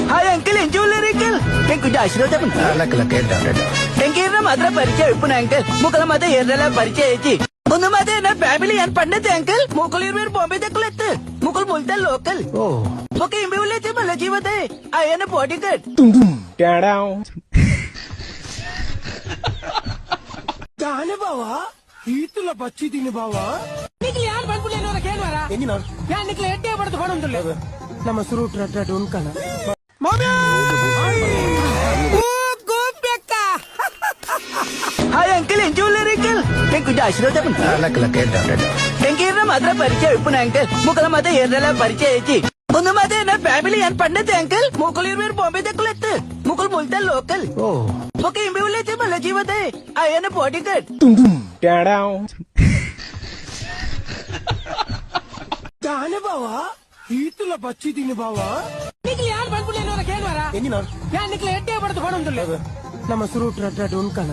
hi uncle ఎంజూలర్ uncle నేను కొంచెం ఆశీర్వాదం ఇంకేనా మాత్రం పరిచయం ఇప్పుడు అంకుల్ ముక్కల మాత్రం ఎర్రలా పరిచయం చేసి ముందు మాత్రం నా ఫ్యామిలీ అని పండదు అంకుల్ ముక్కలు మీరు బాంబే దక్కులు ఎత్తు ముక్కలు ముల్తా లోకల్ ఒక ఎంబీ అయితే మళ్ళీ జీవతే ఆయన బాడీ గార్డ్ గానే బావా ఈతుల పచ్చి తిని బావా నీకు ಯಾರು ಬಂದ್ಬಿಡ್ಲೇನೋ ಕೇಳ್ವಾರಾ ಎಂಗಿನ ಯಾ ನಿಕ್ಲೆ ಎಟ್ಟೆ ಬಡ್ದು ಹೊಡೊಂದುಲ್ಲ ನಮ್ಮ ಸುರುಟ್ ರಟ್ಟ ಉನ್ಕನ హాయ్ అంకుల్ ఎంజూలర్ అంకుల్ నేను కొంచెం ఆశీర్వాదం ఇంకేనా మాత్రం పరిచయం ఇప్పుడు అంకుల్ ముక్కల మాత్రం ఎర్రలా పరిచయం చేసి ముందు మాత్రం నా ఫ్యామిలీ అని పండదు అంకుల్ ముక్కలు మీరు బాంబే దక్కులు ఎత్తు ముక్కలు ముల్తా లోకల్ ఒక ఎంబీ అయితే మళ్ళీ జీవతే ఆయన బాడీ గార్డ్ గానే బావా ఈతుల పచ్చి తిని బావా నీకు ಯಾರು ಬಂದ್ಬಿಡ್ಲೇನೋ ಕೇಳ್ವಾರಾ ಎಂಗಿನ ಯಾ ನಿಕ್ಲೆ ಎಟ್ಟೆ ಬಡ್ದು ಹೊಡೊಂದುಲ್ಲ ನಮ್ಮ ಸುರುಟ್ ರಟ್ಟ ಉನ್ಕನ